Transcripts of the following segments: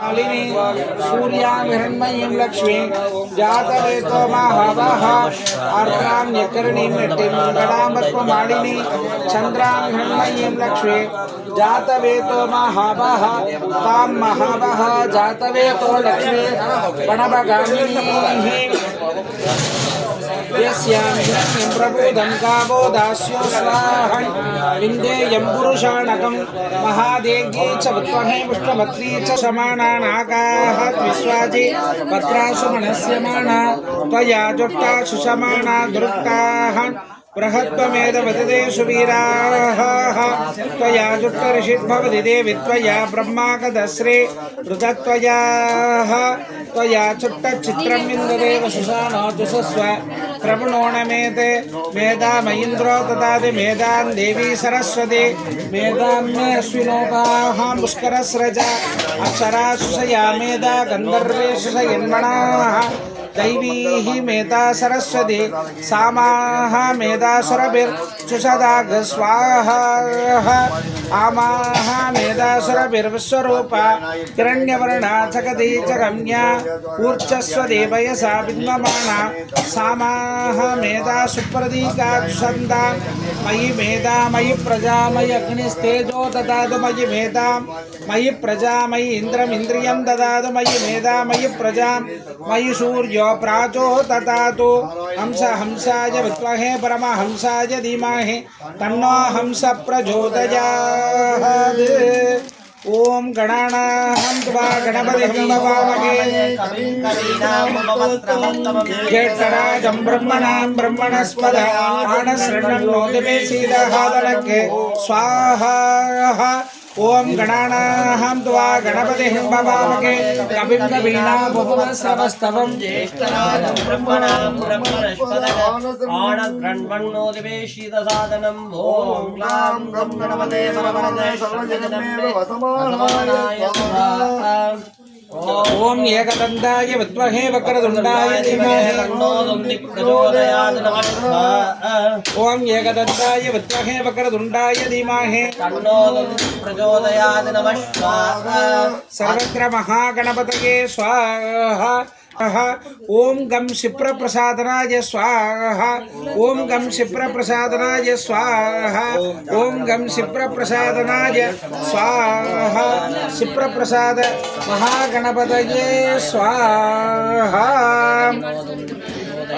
मालिनी सूर्यां हिरण्मयीं लक्ष्मीं जातवेतो महावः आर्द्रां न्यकर्णीं नटीं गणामत्वमालिनी चन्द्रां हिरण्मयीं लक्ष्मीं जातवेतो महावः तां महावः जातवेतो लक्ष्मी गणभगामिनीः यस्यां प्रबोधं गावो दास्यो स्वाहं विन्देयं पुरुषाणकं महादेव्ये च विद्महे विष्णुपत्नी च समाना नागाः विश्वाजे भद्रासु मनस्यमाना त्वया जुष्टा सुषमाना दुर्गाः बृहत्वमेधवदते सुवीराः त्वया जुष्टऋषिर्भवति देवि त्वया ब्रह्माकदस्रे ऋतत्वयाः त्वया चुट्टचित्रं विन्ददेव सुषाणो जुषस्व प्रवणोणमेते मेधामयीन्द्रो ददाति मेधां देवी सरस्वती मेधां मे अश्विनोपाः पुष्करस्रजा अप्सरा सुषया मेधा गन्धर्वे सुषयन्मणाः दैवीः मेधा सरस्वती सामाः मेधासुरभिर्चुषदाग स्वाहा आमाः मेधासुरभिर्विश्वरूपा हिरण्यवर्णा जगती च गम्या ऊर्चस्वदेवयसा विद्ममाना सामाः मेधा सुप्रतीका छन्दा मयि मेधा मयि प्रजा मयि अग्निस्तेजो ददातु मयि मेधा मयि प्रजा मयि इन्द्रमिन्द्रियं ददातु मयि मेधा मयि प्रजा मयि सूर्यो प्राचो ददातु हंस हंसाय विद्महे परमहंसाय धीमहि तन्नो हंस प्रचोदयात् ओम गणानाहं त्वा गणपतिं भवामहे ज्येष्ठराजं ब्रह्मणां ब्रह्मणस्पद आनशृण्वन्नोतिमे सीदहादनके स्वाहा ओम गणानाहं त्वा गणपतिं भवामहे कविं कवीनामुपमश्रवस्तवं ज्येष्ठराजं ब्रह्मणां ब्रह्मणस्पद आनशृण्वन्नोतिमे सीदसादनम् ॐ ग्लां गं गणपते परमवरदे सर्वजगदम्बे वसमानाय स्वाहा ओम एकदन्ताय विद्महे वक्रतुण्डाय धीमहि तन्नो दन्ति प्रचोदयात् नमः ओम एकदन्ताय विद्महे वक्रतुण्डाय धीमहि तन्नो दन्ति प्रचोदयात् नमः सर्वत्र महागणपतये स्वाहा ओम गम शिप्र प्रसादनाय स्वाहा ओम गम शिप्र प्रसादनाय स्वाहा ओम गम शिप्र प्रसादनाय स्वाहा शिप्र प्रसाद महागणपतये स्वाहा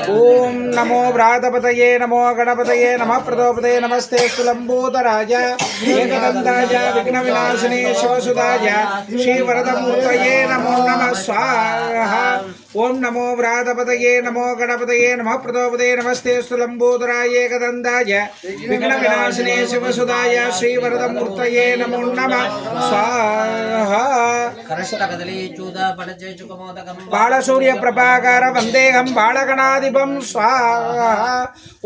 ओम नमो व्रातपतये नमो गणपतये नमः प्रदोपते नमस्ते सुलंबोदराय एकदन्ताय विघ्नविनाशिने शिवसुदाय श्रीवरदमूर्तये नमो नमः स्वाहा ओम नमो व्रातपतये नमो गणपतये नमः प्रदोपते नमस्ते सुलंबोदराय एकदन्ताय विघ्नविनाशिने शिवसुदाय श्रीवरदमूर्तये नमो नमः स्वाहा बालसूर्य प्रभाकर वंदेहं बालगणाधिपं स्वाहा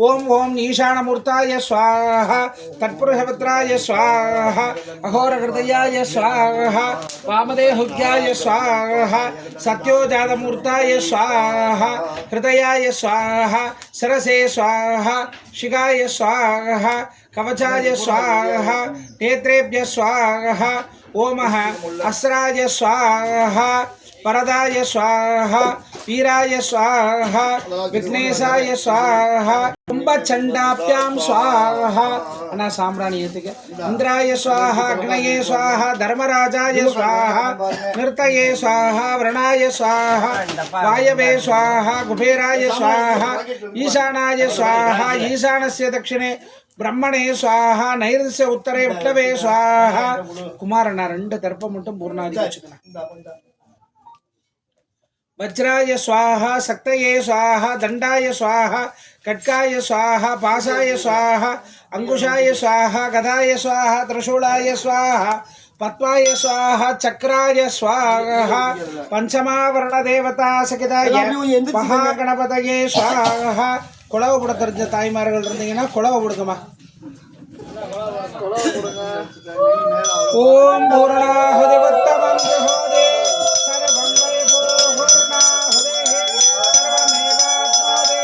ओम ओम ईशानमूर्ताय स्वाहा तत्पुरुषपुत्राय स्वाहा अहोरहृदयाय स्वाहा वामदेहुज्ञाय स्वाहा सत्योजातमूर्ताय स्वाहा हृदयाय स्वाहा सरसे स्वाहा शिखाय स्वाहा कवचाय स्वाहा नेत्रेभ्य स्वाहा ओमः अस्राय स्वाहा परदाय स्वाहा वीराय स्वाहा विघ्नेशाय स्वाहा कुंभचंडाभ्यां स्वाहा अना साम्राणि येतिगे इंद्राय स्वाहा अग्नये स्वाहा धर्मराजाय स्वाहा नृतये स्वाहा वृणाय स्वाहा वायवे स्वाहा कुबेराय स्वाहा ईशानाय स्वाहा ईशानस्य दक्षिणे ब्रह्मणे स्वाहा नैऋत्य उत्तरे विष्णवे स्वाहा कुमारन ரெண்டு தர்ப்ப மட்டும் பூர்ணாதி வச்சுக்கணும் वज्राय स्वाहा शक्तये स्वाहा दंडाय स्वाहा कटकाय स्वाहा पाशाय स्वाहा अंकुशाय स्वाहा गदाय स्वाहा त्रिशूलाय स्वाहा पद्माय स्वाहा चक्राय स्वाहा पंचमावर्ण देवता सकिताय महागणपतये स्वाहा குளவு போட தெரிஞ்ச தாய்மார்கள் இருந்தீங்கன்னா குளவு போடுங்கம்மா ஓம் பூர்ணாஹுதி வத்தமம் ஜஹோதே சர்வம் வைபூர்ணாஹுதே சர்வமேவாத்மாதே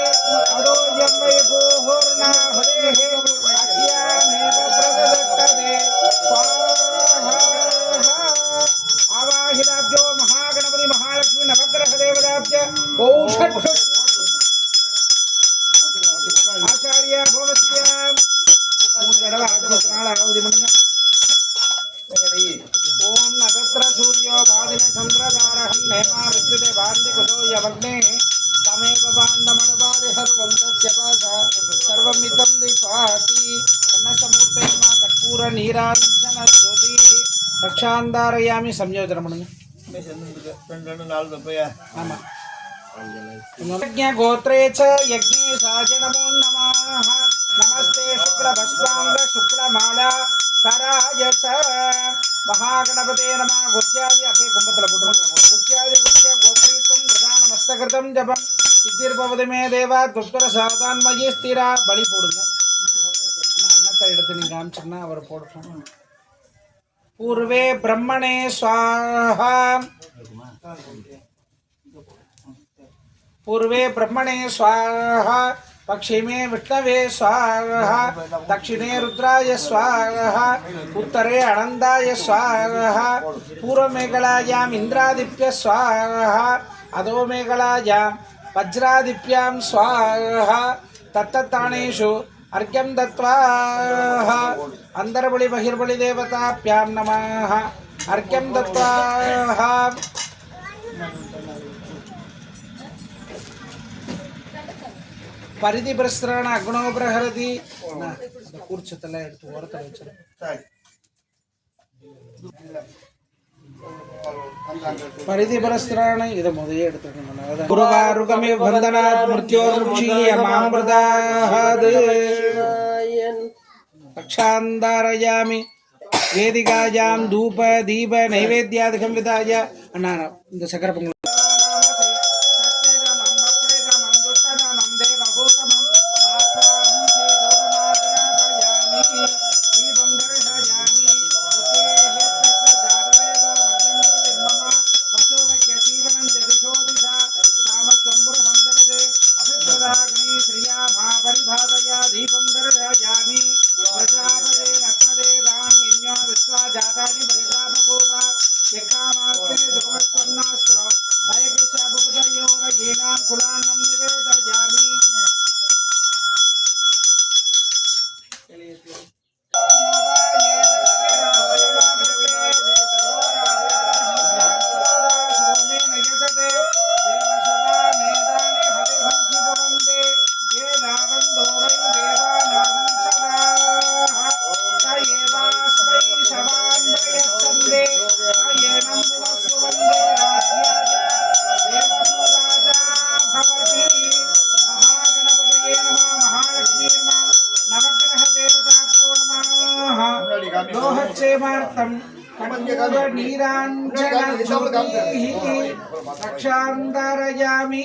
அதோயம் வைபூர்ணாஹுதே அஸ்யாமேவ பிரததத்ததே स्वाहा आवाहिताभ्यो महा ஆச்சாரியா போகஸ்ய மூணு தடவை ஆத்மத்தினால ஆகுதி பண்ணுங்க. ஓம் நகத்திர சூரியோ பாதின சந்திரதாரகம் நேமா வித்யுதே பாந்தி குதோ யவக்னே தமேவ பாந்தமடபாதி சர்வம் தஸ்ய பாசா சர்வம் இதம் திபாதி கண்ணசமூர்த்தேமா கற்பூர நீராஞ்சன ஜோதி ரக்ஷாந்தாரயாமி சம்யோஜனம் பண்ணுங்க. ஆமா यज्ञ गोत्रे च यज्ञेशाय नमो नमः नमस्ते शुक्लभस्वांग शुक्लमाला कराय च महागणपते नमः गुज्यादि अपे कुंभतल पुट्टुकोंडि गुज्यादि गुच्छ गोत्रीत्वं प्रधानमस्तकृतं जपं सिद्धिर्भवति मे देवा दुष्कर सावधानमयि स्थिरा बलि போடுங்க. நான் அன்னத்தை எடுத்து நீங்க காமிச்சீங்கன்னா அவர் போடுறோம். पूर्वे ब्रह्मणे स्वाहा पूर्वे ब्रह्मणे स्वाहा पश्चिमे विष्णवे स्वाहा दक्षिणे रुद्राय स्वाहा उत्तरे अनंदाय स्वाहा पूर्वमेघलायाम इंद्रादिप्य स्वाहा अधो मेघलायाम वज्रादिप्यां स्वाहा तत्तत्ताणेषु अर्घ्यं दत्त्वा अंतर्बलि बहिर्बलि देवताभ्यां नमः अर्घ्यं दत्त्वा परिधि प्रसरण अग्नो प्रहरति கூர்ச்சத்தெல்லாம் எடுத்து ஓரத்தில் வச்சிரு. परिधि प्रसरण இதை முதலே எடுத்துக்கணும். குருவாருகமே வந்தனாத் மிருத்யோர்முக்ஷீய மாம்ருதாத் ரக்ஷாந்தாரயாமி வேதிகாயாம் தூப தீப நைவேத்யாதிகம் விதாய. அண்ணா இந்த சக்கர பொங்கல் रक्षांतरयामि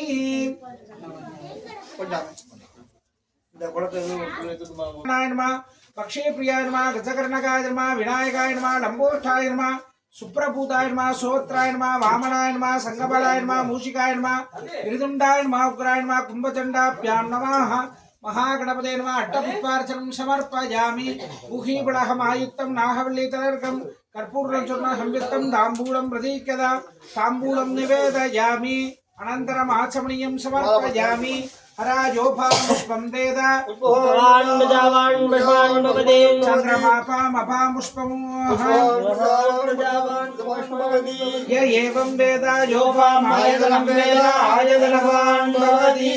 पक्षी प्रियाय नमः गजकर्णकाय नमः विनायकाय नमः लंबोष्ठाय नमः सुप्रभूताय नमः सोत्राय नमः वामनाय नमः संगबलाय नमः मूषिकाय नमः गिरिदुण्डाय नमः उग्राय नमः कुंभचण्डाभ्यां नमः महागणपते नमः अट्टपुष्पार्चनं समर्पयामि. गुहीबलहमायुक्तं नाहवल्लीतलर्कं कर्पूरचूर्ण संयुक्तं ताम्बूलं प्रतीक्यता ताम्बूलं निवेदयामि. अनन्तरम् आचमनीयं समर्पयामि. हराजोपामुष्पं वेद चन्द्रमापामपामुष्पम् य एवं वेद योपामायतनं वेद आयतनवान् भवति.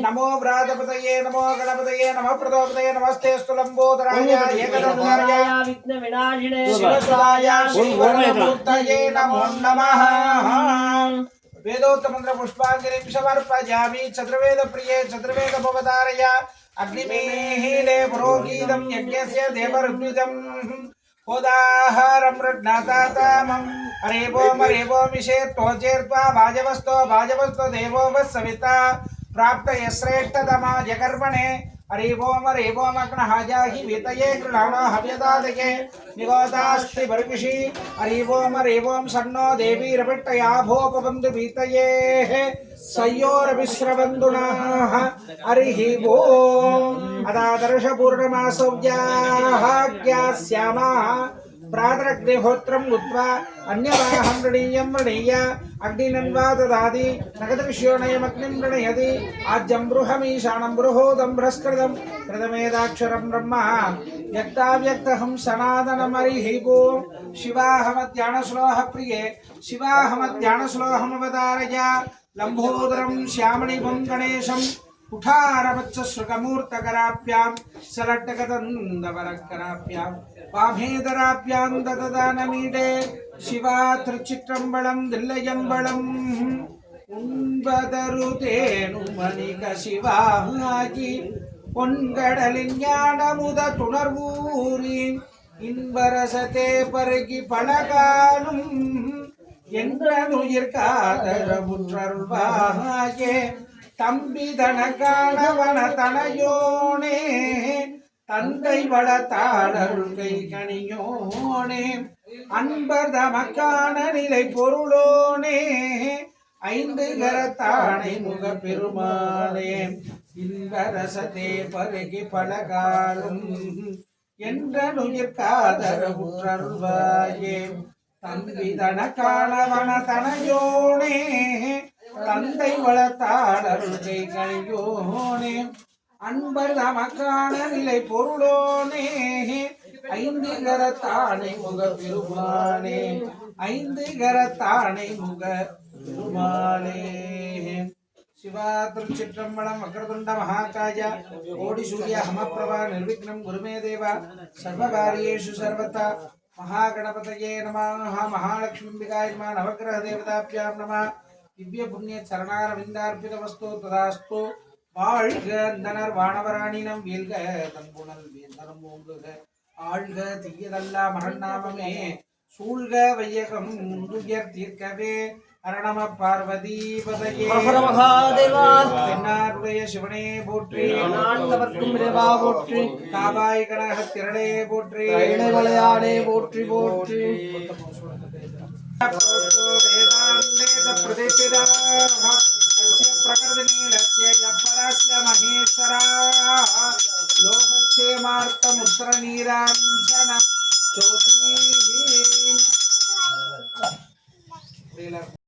नमो व्रातपतये नमो गणपतये नमः प्रदोपतये नमस्तेऽस्तु लम्बोदराय एकदन्ताय विघ्नविनाशिने शिवसुताय श्रीवरदमूर्तये नमो नमः. वेदोत्तमंत्र पुष्पांजलिं समर्पयामि. चतुर्वेद प्रिये चतुर्वेद भवतारय अग्निमीहीले पुरोगीतं यज्ञस्य देवऋत्विजं होदाहारं रत्नातातामं हरेवोमरेवोमिषे त्वचेर्त्वा भाजवस्तो भाजवस्तो देवो वत्सविता प्राप्तये श्रेष्ठतमा जकर्मणे हरिवोमरेवोमग्नहाजाहि वीतये गृहाणो हव्यदादये निगोदास्ति बर्गिषि हरिवोमरेवों सन्नो देवीरपिट्टया भोपबन्धु वीतये सयोरविश्रबन्धुनाः हरिः ओम् अदादर्शपूर्णमासव्याः ज्ञास्यामः प्रातरग्निहोत्रम् उद्वा अन्यवाहं ऋणीयं ऋणीय अग्निनन्वा ददाति नगदविष्यो नयमग्निं ऋणयति आज्यं बृहमीशानं बृहोदं बृहस्कृतं कृतमेदाक्षरं ब्रह्म व्यक्ताव्यक्तहं सनातनमरिः ओं शिवाहमध्यानश्लोह प्रिये शिवाहमध्यानश्लोहमवतारय लम्बोदरं श्यामणिवं गणेशं कुठारवत्सश्रुकमूर्तकराभ्यां सलट्टकदन्दवरकराभ्यां वामेदराभ्यां दददानमीडे शिवा திருச்சிற்றம்பலம் தில்லையம்பலம் உண்பதருதேனுமணிக சிவாகி பொன்கடலின் ஞானமுத துணர்வூரி இன்பரசத்தே பருகி பலகாலும் என்றுயிர் காதரவுற்றருள்வாயே தம்பி தனக்கானவன தனையோனே தந்தை வளத்தாளருள் கை கனியோனே அன்பர் தமக்கான நிலை பொருளோனே ஐந்து கரத்தானை முக பெருமானே இன்பரசத்தே பருகி பலகாலும் என்றுயிர் காதரவுற்றருள்வாயே தம்பி தனக்கானவன தனையோனே தந்தை வளத்தாளருள் கை கனியோனே அன்பர் தமக்கான நிலை பொருளோனே ஐந்து கரத்தானை முக பெருமானே ஐந்து கரத்தானை முக பெருமானே சிவா திருச்சிற்றம்பலம் வக்ரதுண்ட மகாகாய கோடி சூரிய ஹமப்பிரபா நிர்விக்னம் குருமே தேவா சர்வகாரியேஷு சர்வதா महागणपतये नमः महालक्ष्मीम्बिकाय नमः नवग्रह देवताभ्यां नमः दिव्य पुण्य चरणारविन्दार्पितमस्तु तदास्तु வாழ்க அந்தனர் வானவராணினம் வீழ்க தன்புணல் வேந்தனம் ஓங்குக ஆழ்க தீயதல்ல மரநாமமே சூழ்க வையகம் உண்டுயர் தீர்க்கவே அரணம பார்வதி பதையே ஹர மகாதேவா தென்னாருடைய சிவனே போற்றி நான்கவர்க்கும் இறைவா போற்றி காவாய் கனக திரளே போற்றி இடைவளையாடே போற்றி போற்றி प्रकृतिनीलस्य यपरस्य महेश्वरा लोहक्षेमार्थमुद्रनीराञ्जन ज्योतिः